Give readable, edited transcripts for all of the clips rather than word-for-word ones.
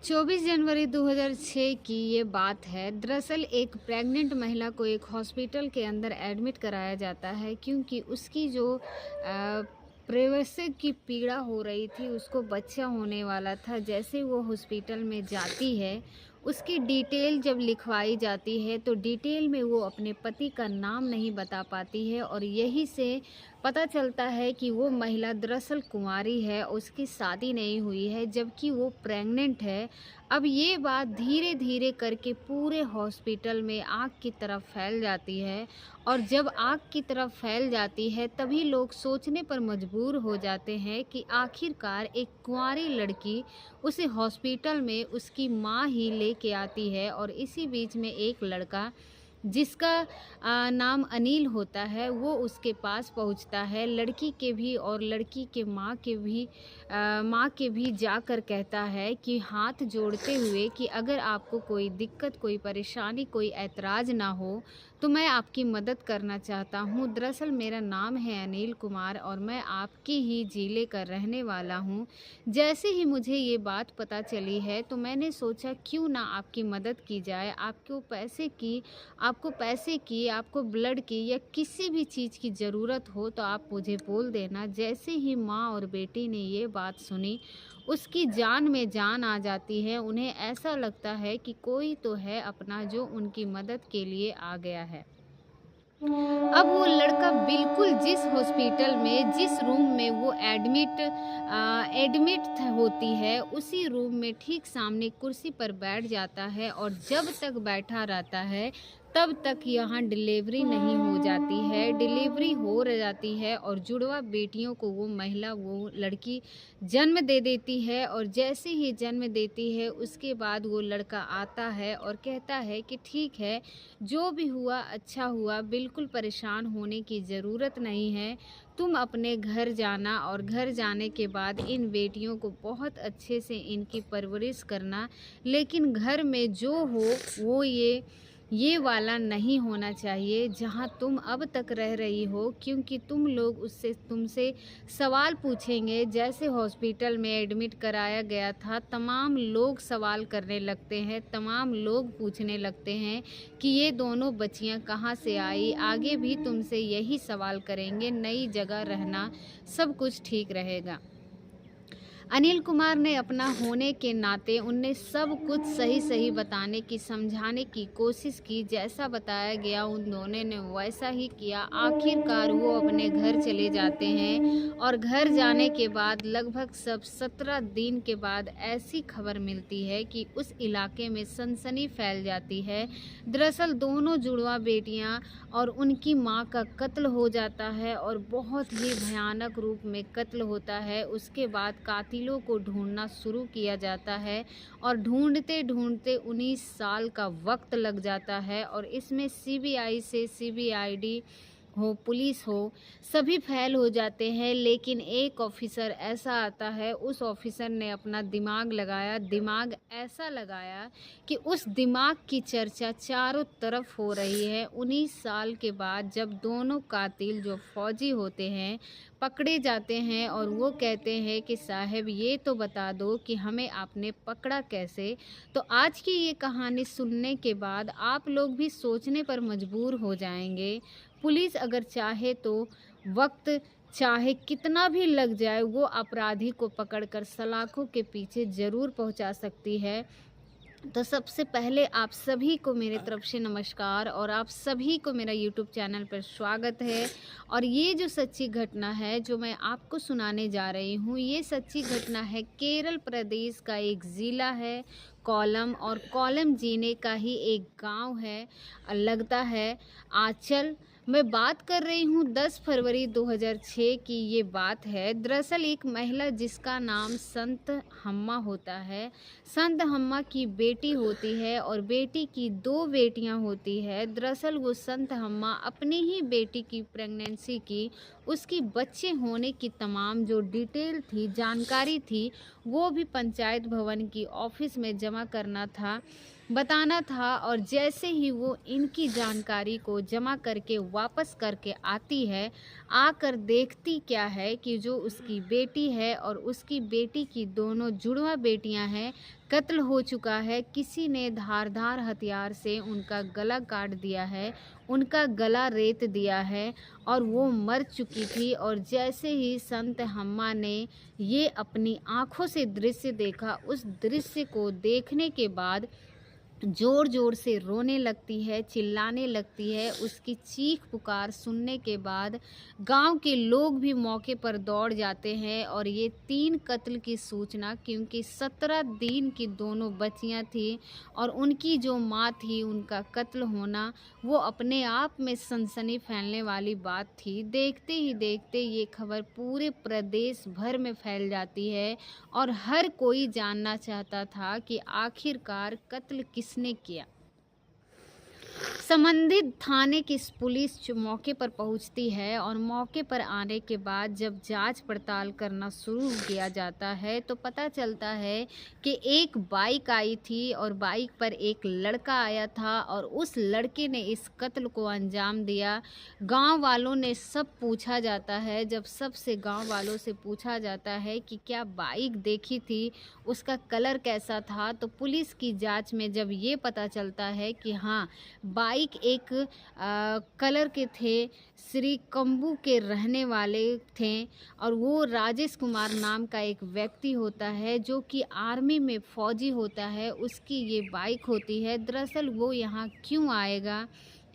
24 जनवरी 2006 की ये बात है। दरअसल एक प्रेग्नेंट महिला को एक हॉस्पिटल के अंदर एडमिट कराया जाता है क्योंकि उसकी जो प्रसव की पीड़ा हो रही थी, उसको बच्चा होने वाला था। जैसे वो हॉस्पिटल में जाती है, उसकी डिटेल जब लिखवाई जाती है तो डिटेल में वो अपने पति का नाम नहीं बता पाती है और यही से पता चलता है कि वो महिला दरअसल कुंवारी है, उसकी शादी नहीं हुई है जबकि वो प्रेग्नेंट है। अब ये बात धीरे-धीरे करके पूरे हॉस्पिटल में आग की तरफ फैल जाती है और जब आग की तरफ फैल जाती है तभी लोग सोचने पर मजबूर हो जाते हैं कि आखिरकार एक कुंवारी लड़की उसे हॉस्पिटल में उसकी माँ ही लेके आती है और इसी बीच में एक लड़का जिसका नाम अनिल होता है, वो उसके पास पहुंचता है। लड़की के भी और लड़की के माँ के भी जाकर कहता है कि हाथ जोड़ते हुए कि अगर आपको कोई दिक्कत, कोई परेशानी, कोई ऐतराज़ ना हो तो मैं आपकी मदद करना चाहता हूँ। दरअसल मेरा नाम है अनिल कुमार और मैं आपके ही ज़िले का रहने वाला हूँ। जैसे ही मुझे ये बात पता चली है तो मैंने सोचा क्यों ना आपकी मदद की जाए। आपको ब्लड की या किसी भी चीज़ की ज़रूरत हो तो आप मुझे बोल देना। जैसे ही माँ और बेटी ने ये बात सुनी, उसकी जान में जान आ जाती है। उन्हें ऐसा लगता है कि कोई तो है अपना जो उनकी मदद के लिए आ गया है। अब वो लड़का बिल्कुल जिस हॉस्पिटल में, जिस रूम में वो एडमिट होती है, उसी रूम में ठीक सामने कुर्सी पर बैठ जाता है और जब तक बैठा रहता है, तब तक यहाँ डिलीवरी नहीं हो जाती है। डिलीवरी हो र जाती है और जुड़वा बेटियों को वो लड़की जन्म दे देती है और जैसे ही जन्म देती है, उसके बाद वो लड़का आता है और कहता है कि ठीक है, जो भी हुआ अच्छा हुआ, बिल्कुल परेशान होने की ज़रूरत नहीं है। तुम अपने घर जाना और घर जाने के बाद इन बेटियों को बहुत अच्छे से इनकी परवरिश करना। लेकिन घर में जो हो वो ये वाला नहीं होना चाहिए जहाँ तुम अब तक रह रही हो, क्योंकि तुमसे सवाल पूछेंगे। जैसे हॉस्पिटल में एडमिट कराया गया था, तमाम लोग सवाल करने लगते हैं, तमाम लोग पूछने लगते हैं कि ये दोनों बच्चियां कहाँ से आई। आगे भी तुमसे यही सवाल करेंगे। नई जगह रहना, सब कुछ ठीक रहेगा। अनिल कुमार ने अपना होने के नाते उनने सब कुछ सही-सही बताने की, समझाने की कोशिश की। जैसा बताया गया उन दोनों ने वैसा ही किया। आखिरकार वो अपने घर चले जाते हैं और घर जाने के बाद लगभग सब 17 दिन के बाद ऐसी खबर मिलती है कि उस इलाके में सनसनी फैल जाती है। दरअसल दोनों जुड़वा बेटियां और उनकी माँ का कत्ल हो जाता है और बहुत ही भयानक रूप में कत्ल होता है। उसके बाद कातिलों को ढूंढना शुरू किया जाता है और ढूंढते-ढूंढते 19 साल का वक्त लग जाता है और इसमें सीबीआई से सीबीआईडी हो, पुलिस हो, सभी फेल हो जाते हैं। लेकिन एक ऑफिसर ऐसा आता है, उस ऑफिसर ने अपना दिमाग लगाया, दिमाग ऐसा लगाया कि उस दिमाग की चर्चा चारों तरफ हो रही है। 19 साल के बाद जब दोनों कातिल जो फौजी होते हैं पकड़े जाते हैं और वो कहते हैं कि साहब ये तो बता दो कि हमें आपने पकड़ा कैसे। तो आज की ये कहानी सुनने के बाद आप लोग भी सोचने पर मजबूर हो जाएंगे। पुलिस अगर चाहे तो वक्त चाहे कितना भी लग जाए, वो अपराधी को पकड़कर सलाखों के पीछे ज़रूर पहुंचा सकती है। तो सबसे पहले आप सभी को मेरे तरफ से नमस्कार और आप सभी को मेरा यूट्यूब चैनल पर स्वागत है। और ये जो सच्ची घटना है जो मैं आपको सुनाने जा रही हूँ, ये सच्ची घटना है केरल प्रदेश का एक ज़िला है कोल्लम, और कोल्लम जिले का ही एक गांव है, लगता है आंचल। मैं बात कर रही हूँ 10 फरवरी 2006 की ये बात है। दरअसल एक महिला जिसका नाम संत हम्मा होता है, संत हम्मा की बेटी होती है और बेटी की 2 बेटियां होती है। दरअसल वो संत हम्मा अपनी ही बेटी की प्रेगनेंसी की, उसकी बच्चे होने की तमाम जो डिटेल थी, जानकारी थी, वो भी पंचायत भवन की ऑफिस में जमा करना था, बताना था। और जैसे ही वो इनकी जानकारी को जमा करके वापस करके आती है, आकर देखती क्या है कि जो उसकी बेटी है और उसकी बेटी की दोनों जुड़वा बेटियां हैं, कत्ल हो चुका है, किसी ने धारदार हथियार से उनका गला काट दिया है, उनका गला रेत दिया है और वो मर चुकी थी। और जैसे ही संत हम्मा ने ये अपनी आँखों से दृश्य देखा, उस दृश्य को देखने के बाद ज़ोर-ज़ोर से रोने लगती है, चिल्लाने लगती है। उसकी चीख पुकार सुनने के बाद गाँव के लोग भी मौके पर दौड़ जाते हैं और ये 3 कत्ल की सूचना, क्योंकि 17 दिन की दोनों बच्चियाँ थीं और उनकी जो माँ थी, उनका कत्ल होना वो अपने आप में सनसनी फैलने वाली बात थी। देखते ही देखते ये खबर पूरे प्रदेश भर में फैल जाती है और हर कोई जानना चाहता था कि आखिरकार कत्ल किसने किया। संबंधित थाने की पुलिस जो मौके पर पहुंचती है और मौके पर आने के बाद जब जांच पड़ताल करना शुरू किया जाता है तो पता चलता है कि एक बाइक आई थी और बाइक पर एक लड़का आया था और उस लड़के ने इस कत्ल को अंजाम दिया। गांव वालों ने सब पूछा जाता है, जब सबसे गांव वालों से पूछा जाता है कि क्या बाइक देखी थी, उसका कलर कैसा था, तो पुलिस की जांच में जब ये पता चलता है कि हाँ, बाइक एक कलर के थे, श्री कम्बू के रहने वाले थे और वो राजेश कुमार नाम का एक व्यक्ति होता है जो कि आर्मी में फौजी होता है, उसकी ये बाइक होती है। दरअसल वो यहाँ क्यों आएगा,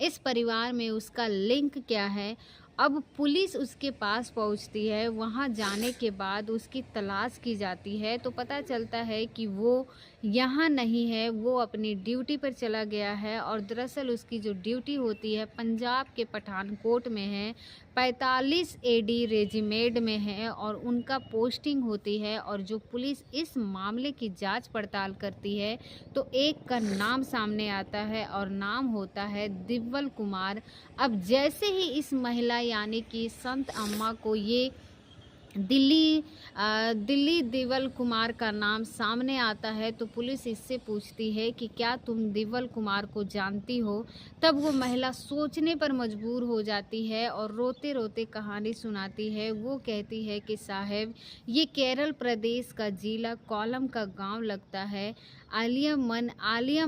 इस परिवार में उसका लिंक क्या है। अब पुलिस उसके पास पहुंचती है, वहां जाने के बाद उसकी तलाश की जाती है तो पता चलता है कि वो यहाँ नहीं है, वो अपनी ड्यूटी पर चला गया है और दरअसल उसकी जो ड्यूटी होती है पंजाब के पठानकोट में है, 45 एडी रेजिमेंट में है और उनका पोस्टिंग होती है। और जो पुलिस इस मामले की जांच पड़ताल करती है तो एक का नाम सामने आता है और नाम होता है दिव्यल कुमार। अब जैसे ही इस महिला यानी कि संत अम्मा को ये दिल्ली दिव्यल कुमार का नाम सामने आता है तो पुलिस इससे पूछती है कि क्या तुम दिव्यल कुमार को जानती हो। तब वो महिला सोचने पर मजबूर हो जाती है और रोते रोते कहानी सुनाती है। वो कहती है कि साहब, ये केरल प्रदेश का जिला कोल्लम का गांव लगता है। आलिया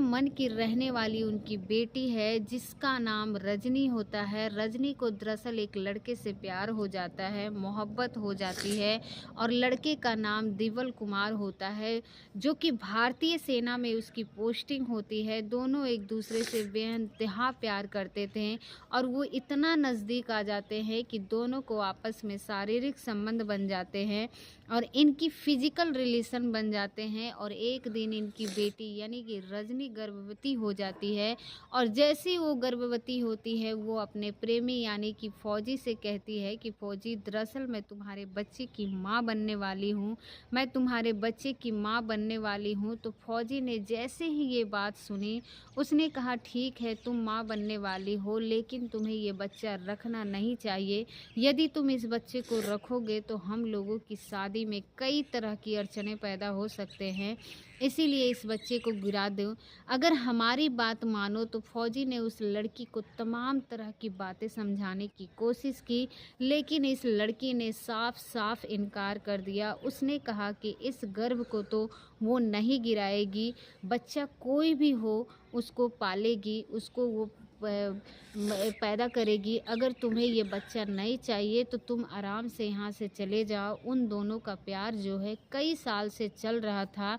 मन की रहने वाली उनकी बेटी है जिसका नाम रजनी होता है। रजनी को दरअसल एक लड़के से प्यार हो जाता है, मोहब्बत हो जाती है और लड़के का नाम दिव्यल कुमार होता है जो कि भारतीय सेना में उसकी पोस्टिंग होती है। दोनों एक दूसरे से बेइंतहा प्यार करते थे और वो इतना नज़दीक आ जाते हैं कि दोनों को आपस में शारीरिक संबंध बन जाते हैं और इनकी फिजिकल रिलेशन बन जाते हैं। और एक दिन इनकी बेटी यानी कि रजनी गर्भवती हो जाती है और जैसे वो गर्भवती होती है वो अपने प्रेमी यानी कि फौजी से कहती है कि फौजी, दरअसल मैं तुम्हारे बच्चे की माँ बनने वाली हूँ, मैं तुम्हारे बच्चे की माँ बनने वाली हूँ। तो फौजी ने जैसे ही ये बात सुनी उसने कहा ठीक है, तुम माँ बनने वाली हो लेकिन तुम्हें ये बच्चा रखना नहीं चाहिए। यदि तुम इस बच्चे को रखोगे तो हम लोगों की शादी में कई तरह की अड़चनें पैदा हो सकते हैं, इसीलिए इस बच्चे को गिरा दो। अगर हमारी बात मानो। तो फौजी ने उस लड़की को तमाम तरह की बातें समझाने की कोशिश की लेकिन इस लड़की ने साफ साफ इनकार कर दिया। उसने कहा कि इस गर्भ को तो वो नहीं गिराएगी, बच्चा कोई भी हो उसको पालेगी, उसको वो पैदा करेगी। अगर तुम्हें ये बच्चा नहीं चाहिए तो तुम आराम से यहाँ से चले जाओ। उन दोनों का प्यार जो है कई साल से चल रहा था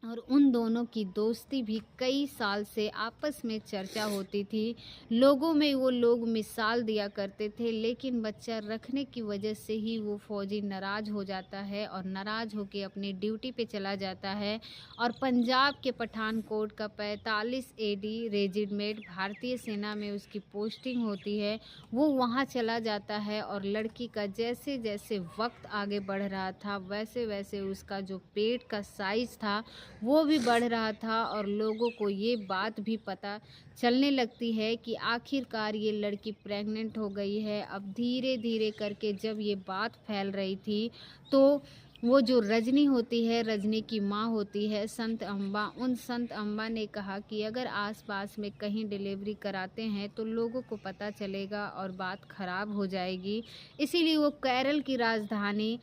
और उन दोनों की दोस्ती भी कई साल से आपस में चर्चा होती थी। लोगों में वो लोग मिसाल दिया करते थे लेकिन बच्चा रखने की वजह से ही वो फौजी नाराज़ हो जाता है और नाराज़ होकर अपनी ड्यूटी पे चला जाता है और पंजाब के पठानकोट का 45 एडी रेजिमेंट भारतीय सेना में उसकी पोस्टिंग होती है। वो वहाँ चला जाता है और लड़की का जैसे जैसे वक्त आगे बढ़ रहा था वैसे वैसे उसका जो पेट का साइज़ था वो भी बढ़ रहा था और लोगों को ये बात भी पता चलने लगती है कि आखिरकार ये लड़की प्रेग्नेंट हो गई है। अब धीरे धीरे करके जब ये बात फैल रही थी तो वो जो रजनी होती है, रजनी की माँ होती है संत अम्बा, उन संत अम्बा ने कहा कि अगर आस-पास में कहीं डिलीवरी कराते हैं तो लोगों को पता चलेगा और बात खराब हो जाएगी। इसीलिए वो केरल की राजधानी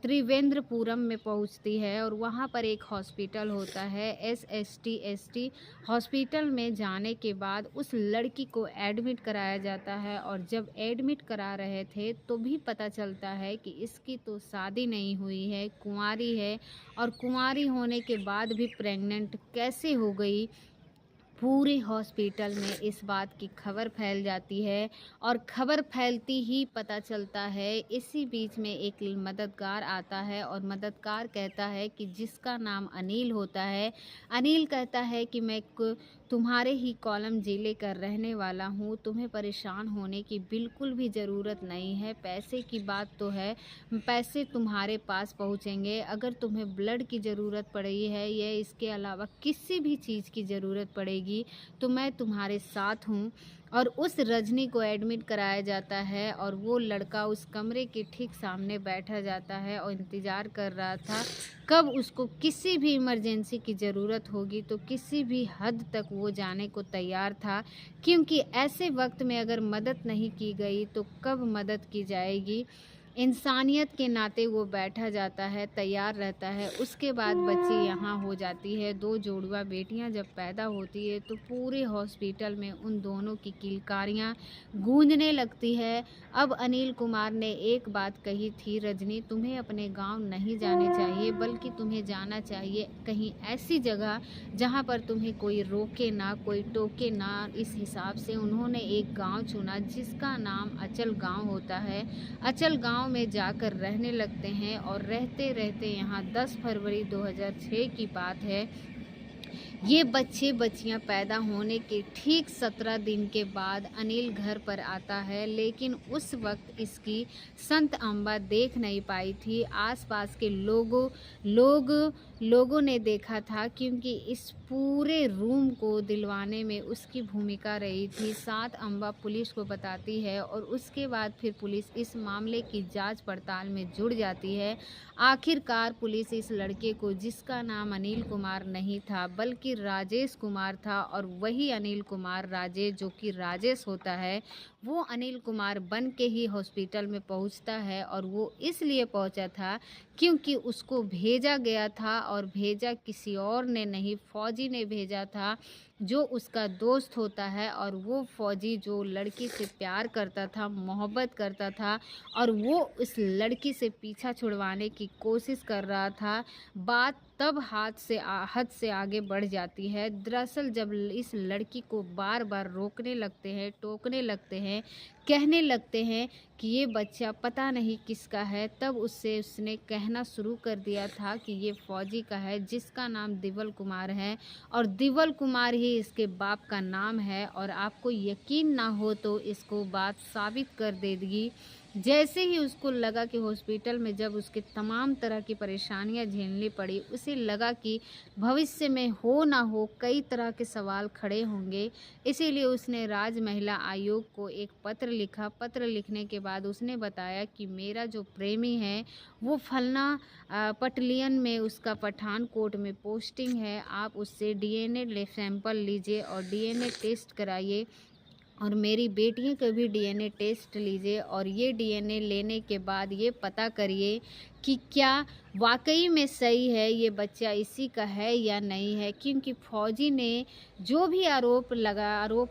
त्रिवेंद्रपुरम में पहुँचती है और वहाँ पर एक हॉस्पिटल होता है एसएसटी हॉस्पिटल में जाने के बाद उस लड़की को एडमिट कराया जाता है और जब एडमिट करा रहे थे तो भी पता चलता है कि इसकी तो शादी नहीं हुई है, कुंवारी है और कुंवारी होने के बाद भी प्रेग्नेंट कैसे हो गई। पूरे हॉस्पिटल में इस बात की खबर फैल जाती है और खबर फैलती ही पता चलता है। इसी बीच में एक मददगार आता है और मददगार कहता है कि जिसका नाम अनिल होता है, अनिल कहता है कि मैं तुम्हारे ही कॉलम जिले का रहने वाला हूँ, तुम्हें परेशान होने की बिल्कुल भी ज़रूरत नहीं है। पैसे की बात तो है, पैसे तुम्हारे पास पहुँचेंगे। अगर तुम्हें ब्लड की ज़रूरत पड़ी है या इसके अलावा किसी भी चीज़ की ज़रूरत पड़ेगी तो मैं तुम्हारे साथ हूँ। और उस रजनी को एडमिट कराया जाता है और वो लड़का उस कमरे के ठीक सामने बैठा जाता है और इंतज़ार कर रहा था कब उसको किसी भी इमरजेंसी की ज़रूरत होगी तो किसी भी हद तक वो जाने को तैयार था, क्योंकि ऐसे वक्त में अगर मदद नहीं की गई तो कब मदद की जाएगी। इंसानियत के नाते वो बैठा जाता है, तैयार रहता है। उसके बाद बच्ची यहाँ हो जाती है। 2 जोड़वा बेटियाँ जब पैदा होती है तो पूरे हॉस्पिटल में उन दोनों की किलकारियाँ गूंजने लगती है। अब अनिल कुमार ने एक बात कही थी, रजनी तुम्हें अपने गांव नहीं जाने चाहिए बल्कि तुम्हें जाना चाहिए कहीं ऐसी जगह जहां पर तुम्हें कोई रोके ना, कोई टोके ना। इस हिसाब से उन्होंने एक गांव चुना जिसका नाम अचल गांव होता है। अचल गांव में जाकर रहने लगते हैं और रहते रहते यहाँ 10 फरवरी 2006 की बात है। ये बच्चे बच्चियां पैदा होने के ठीक 17 दिन के बाद अनिल घर पर आता है, लेकिन उस वक्त इसकी संत अम्बा देख नहीं पाई थी। आसपास के लोगों ने देखा था, क्योंकि इस पूरे रूम को दिलवाने में उसकी भूमिका रही थी। सात अम्बा पुलिस को बताती है और उसके बाद फिर पुलिस इस मामले की जांच पड़ताल में जुड़ जाती है। आखिरकार पुलिस इस लड़के को, जिसका नाम अनिल कुमार नहीं था बल्कि राजेश कुमार था, और वही अनिल कुमार राजेश जो कि राजेश होता है, वो अनिल कुमार बन के ही हॉस्पिटल में पहुंचता है। और वो इसलिए पहुंचा था क्योंकि उसको भेजा गया था और भेजा किसी और ने नहीं, फौजी ने भेजा था जो उसका दोस्त होता है। और वो फौजी जो लड़की से प्यार करता था, मोहब्बत करता था और वो इस लड़की से पीछा छुड़वाने की कोशिश कर रहा था। बात तब हद से आगे बढ़ जाती है। दरअसल जब इस लड़की को बार बार रोकने लगते हैं, टोकने लगते हैं, कहने लगते हैं कि ये बच्चा पता नहीं किसका है, तब उसने कहना शुरू कर दिया था कि ये फौजी का है जिसका नाम दिवल कुमार है और दिवल कुमार ही इसके बाप का नाम है। और आपको यकीन ना हो तो इसको बात साबित कर देगी। जैसे ही उसको लगा कि हॉस्पिटल में जब उसके तमाम तरह की परेशानियां झेलनी पड़ी, उसे लगा कि भविष्य में हो ना हो कई तरह के सवाल खड़े होंगे, इसीलिए उसने राज महिला आयोग को एक पत्र लिखा। पत्र लिखने के बाद उसने बताया कि मेरा जो प्रेमी है वो फलना पटलियन में उसका पठानकोट में पोस्टिंग है, आप उससे डीएनए सैंपल लीजिए और डीएनए टेस्ट कराइए और मेरी बेटियों का भी डीएनए टेस्ट लीजिए और ये डीएनए लेने के बाद ये पता करिए कि क्या वाकई में सही है ये बच्चा इसी का है या नहीं है। क्योंकि फौजी ने जो भी आरोप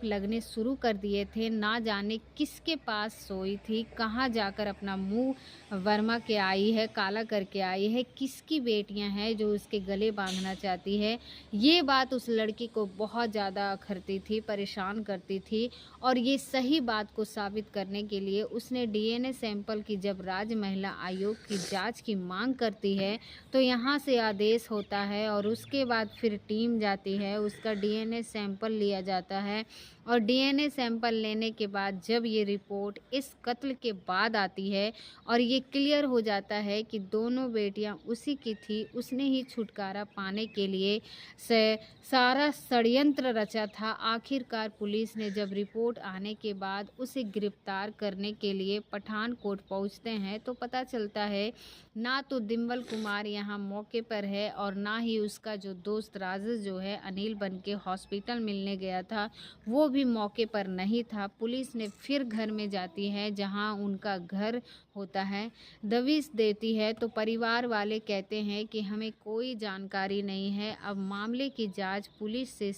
लगने शुरू कर दिए थे, ना जाने किसके पास सोई थी, कहाँ जाकर अपना मुंह वर्मा के आई है, काला करके आई है, किसकी बेटियां हैं जो उसके गले बांधना चाहती है। ये बात उस लड़की को बहुत ज़्यादा अखरती थी, परेशान करती थी। और ये सही बात को साबित करने के लिए उसने डीएनए सैंपल की जब राज्य महिला आयोग की जांच की मांग करती है तो यहाँ से आदेश होता है और उसके बाद फिर टीम जाती है, उसका डीएनए सैंपल लिया जाता है और डीएनए सैंपल लेने के बाद जब ये रिपोर्ट इस कत्ल के बाद आती है और ये क्लियर हो जाता है कि दोनों बेटियां उसी की थी, उसने ही छुटकारा पाने के लिए से सारा षड्यंत्र रचा था। आखिरकार पुलिस ने जब रिपोर्ट आने के बाद उसे गिरफ्तार करने के लिए पठानकोट पहुंचते हैं तो पता चलता है ना तो डिंपल कुमार यहाँ मौके पर है और ना ही उसका जो दोस्त राजेश जो है अनिल बन के हॉस्पिटल मिलने गया था वो भी मौके पर नहीं था। पुलिस ने फिर घर में जाती है जहां उनका घर होता है, दबिश देती है तो परिवार वाले कहते हैं कि हमें कोई जानकारी नहीं है। अब मामले की जांच पुलिस से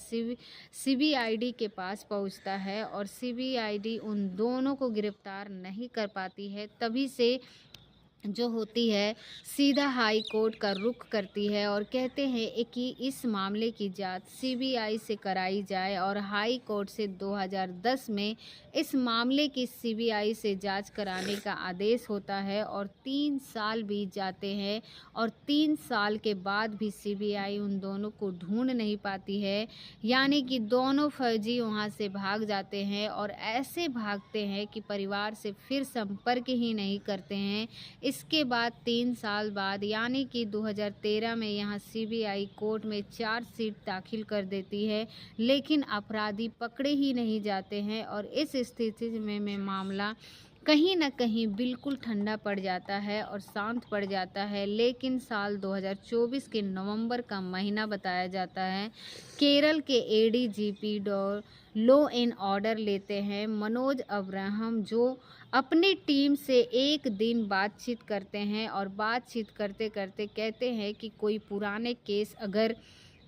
सीबीआईडी के पास पहुंचता है और सीबीआईडी उन दोनों को गिरफ्तार नहीं कर पाती है। तभी से जो होती है सीधा हाई कोर्ट का रुख करती है और कहते हैं कि इस मामले की जांच सीबीआई से कराई जाए और हाई कोर्ट से 2010 में इस मामले की सीबीआई से जांच कराने का आदेश होता है और 3 साल बीत जाते हैं और 3 साल के बाद भी सीबीआई उन दोनों को ढूंढ नहीं पाती है। यानी कि दोनों फर्जी वहां से भाग जाते हैं और ऐसे भागते हैं कि परिवार से फिर संपर्क ही नहीं करते हैं। इसके बाद 3 साल बाद यानी कि 2013 में यहाँ सीबीआई कोर्ट में चार्जशीट दाखिल कर देती है, लेकिन अपराधी पकड़े ही नहीं जाते हैं और इस स्थिति में मामला कहीं न कहीं बिल्कुल ठंडा पड़ जाता है और शांत पड़ जाता है। लेकिन साल 2024 के नवंबर का महीना बताया जाता है, केरल के एडीजीपी लॉ एंड ऑर्डर लेते हैं मनोज अब्राहम, जो अपनी टीम से एक दिन बातचीत करते हैं और बातचीत करते करते कहते हैं कि कोई पुराने केस अगर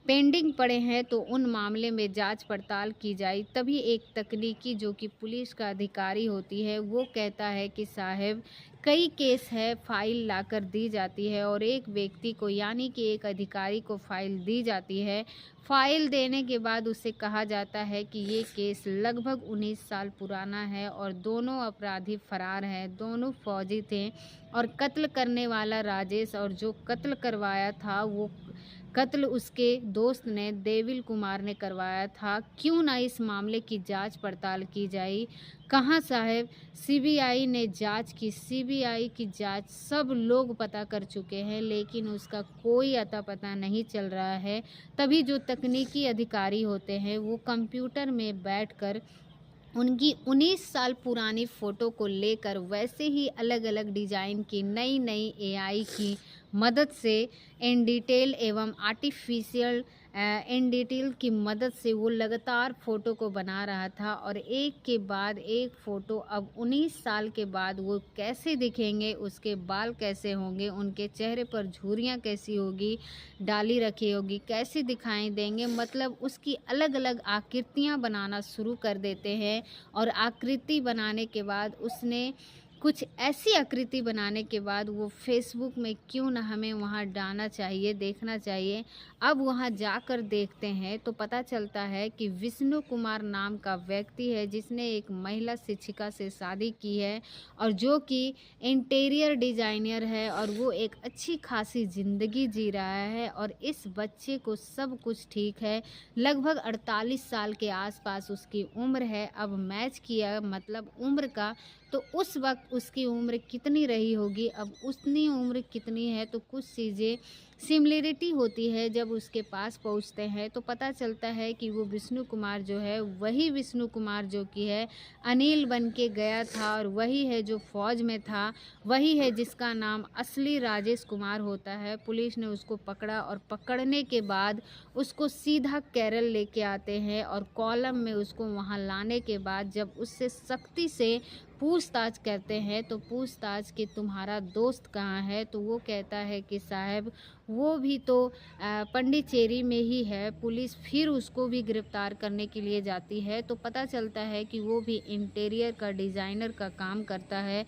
पेंडिंग पड़े हैं तो उन मामले में जांच पड़ताल की जाए। तभी एक तकनीकी जो कि पुलिस का अधिकारी होती है वो कहता है कि साहब कई केस है, फाइल लाकर दी जाती है और एक व्यक्ति को यानी कि एक अधिकारी को फाइल दी जाती है। फाइल देने के बाद उसे कहा जाता है कि ये केस लगभग 19 साल पुराना है और दोनों अपराधी फरार हैं, दोनों फौजी थे और कत्ल करने वाला राजेश और जो कत्ल करवाया था वो कत्ल उसके दोस्त ने देविल कुमार ने करवाया था। क्यों ना इस मामले की जांच पड़ताल की जाए। कहाँ साहब सीबीआई ने जांच की, सीबीआई की जांच सब लोग पता कर चुके हैं लेकिन उसका कोई अता पता नहीं चल रहा है। तभी जो तकनीकी अधिकारी होते हैं वो कंप्यूटर में बैठकर उनकी 19 साल पुरानी फ़ोटो को लेकर वैसे ही अलग अलग डिज़ाइन की नई नई एआई की मदद से इन डिटेल एवं आर्टिफिशियल इन डिटेल की मदद से वो लगातार फ़ोटो को बना रहा था और एक के बाद एक फ़ोटो अब 19 साल के बाद वो कैसे दिखेंगे, उसके बाल कैसे होंगे, उनके चेहरे पर झुर्रियाँ कैसी होगी, डाली रखी होगी, कैसी दिखाई देंगे, मतलब उसकी अलग अलग आकृतियाँ बनाना शुरू कर देते हैं। और आकृति बनाने के बाद उसने कुछ ऐसी आकृति बनाने के बाद वो फेसबुक में क्यों ना हमें वहाँ डालना चाहिए, देखना चाहिए। अब वहाँ जाकर देखते हैं तो पता चलता है कि विष्णु कुमार नाम का व्यक्ति है जिसने एक महिला शिक्षिका से शादी की है और जो कि इंटीरियर डिज़ाइनर है और वो एक अच्छी खासी ज़िंदगी जी रहा है और इस बच्चे को सब कुछ ठीक है। लगभग 48 साल के आसपास उसकी उम्र है। अब मैच किया मतलब उम्र का, तो उस वक्त उसकी उम्र कितनी रही होगी, अब उतनी उम्र कितनी है, तो कुछ चीज़ें सिमिलरिटी होती है। जब उसके पास पहुंचते हैं तो पता चलता है कि वो विष्णु कुमार जो है वही विष्णु कुमार जो कि है अनिल बन के गया था और वही है जो फौज में था, वही है जिसका नाम असली राजेश कुमार होता है। पुलिस ने उसको पकड़ा और पकड़ने के बाद उसको सीधा केरल लेके आते हैं और कॉलम में उसको वहाँ लाने के बाद जब उससे सख्ती से पूछताछ करते हैं तो पूछताछ कि तुम्हारा दोस्त कहाँ है, तो वो कहता है कि साहब वो भी तो पंडिचेरी में ही है। पुलिस फिर उसको भी गिरफ्तार करने के लिए जाती है तो पता चलता है कि वो भी इंटीरियर का डिज़ाइनर का काम करता है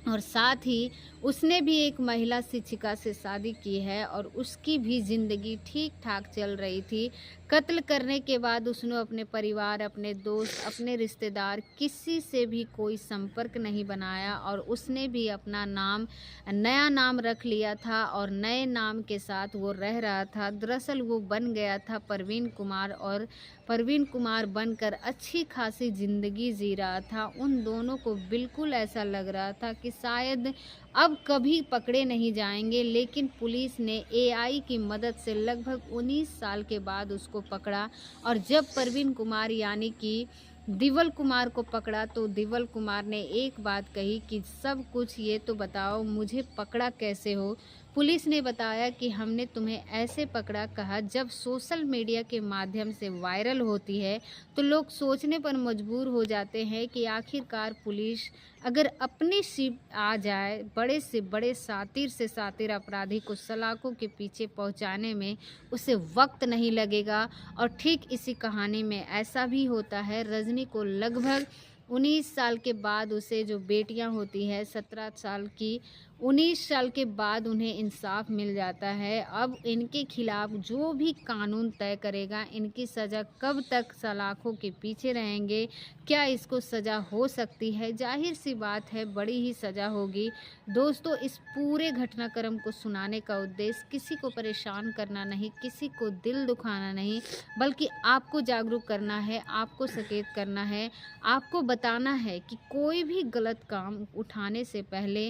और साथ ही उसने भी एक महिला शिक्षिका से शादी की है और उसकी भी ज़िंदगी ठीक-ठाक चल रही थी। कत्ल करने के बाद उसने अपने परिवार, अपने दोस्त, अपने रिश्तेदार किसी से भी कोई संपर्क नहीं बनाया और उसने भी अपना नाम नया नाम रख लिया था और नए नाम के साथ वो रह रहा था। दरअसल वो बन गया था परवीन कुमार और परवीन कुमार बनकर अच्छी खासी ज़िंदगी जी रहा था। उन दोनों को बिल्कुल ऐसा लग रहा था कि शायद अब कभी पकड़े नहीं जाएँगे, लेकिन पुलिस ने एआई की मदद से लगभग 19 साल के बाद उसको पकड़ा और जब परवीन कुमार यानी कि दिवल कुमार को पकड़ा तो दिवल कुमार ने एक बात कही कि सब कुछ ये तो बताओ मुझे पकड़ा कैसे हो? पुलिस ने बताया कि हमने तुम्हें ऐसे पकड़ा कहा जब सोशल मीडिया के माध्यम से वायरल होती है तो लोग सोचने पर मजबूर हो जाते हैं कि आखिरकार पुलिस अगर अपनी सीप आ जाए बड़े से बड़े शातिर से शातिर अपराधी को सलाखों के पीछे पहुंचाने में उसे वक्त नहीं लगेगा। और ठीक इसी कहानी में ऐसा भी होता है। रजनी को लगभग 19 साल के बाद उसे जो बेटियां होती है 17 साल की 19 साल के बाद उन्हें इंसाफ मिल जाता है। अब इनके खिलाफ जो भी कानून तय करेगा इनकी सज़ा कब तक सलाखों के पीछे रहेंगे, क्या इसको सज़ा हो सकती है? ज़ाहिर सी बात है बड़ी ही सज़ा होगी। दोस्तों इस पूरे घटनाक्रम को सुनाने का उद्देश्य किसी को परेशान करना नहीं, किसी को दिल दुखाना नहीं, बल्कि आपको जागरूक करना है, आपको सचेत करना है, आपको बताना है कि कोई भी गलत काम उठाने से पहले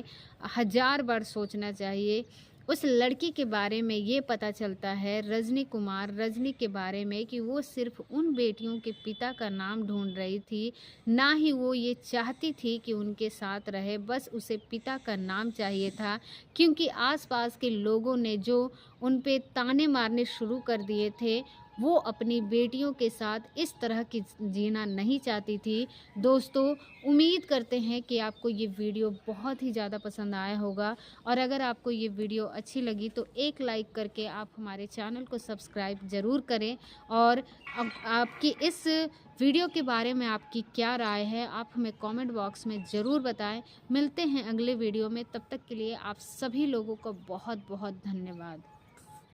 1000 बार सोचना चाहिए। उस लड़की के बारे में ये पता चलता है रजनी के बारे में कि वो सिर्फ़ उन बेटियों के पिता का नाम ढूँढ रही थी, ना ही वो ये चाहती थी कि उनके साथ रहे, बस उसे पिता का नाम चाहिए था। क्योंकि आस-पास के लोगों ने जो उन पे ताने मारने शुरू कर दिए थे, वो अपनी बेटियों के साथ इस तरह की जीना नहीं चाहती थी। दोस्तों उम्मीद करते हैं कि आपको ये वीडियो बहुत ही ज़्यादा पसंद आया होगा और अगर आपको ये वीडियो अच्छी लगी तो एक लाइक करके आप हमारे चैनल को सब्सक्राइब ज़रूर करें। और आपकी इस वीडियो के बारे में आपकी क्या राय है आप हमें कमेंट बॉक्स में ज़रूर बताएं। मिलते हैं अगले वीडियो में, तब तक के लिए आप सभी लोगों को बहुत बहुत धन्यवाद।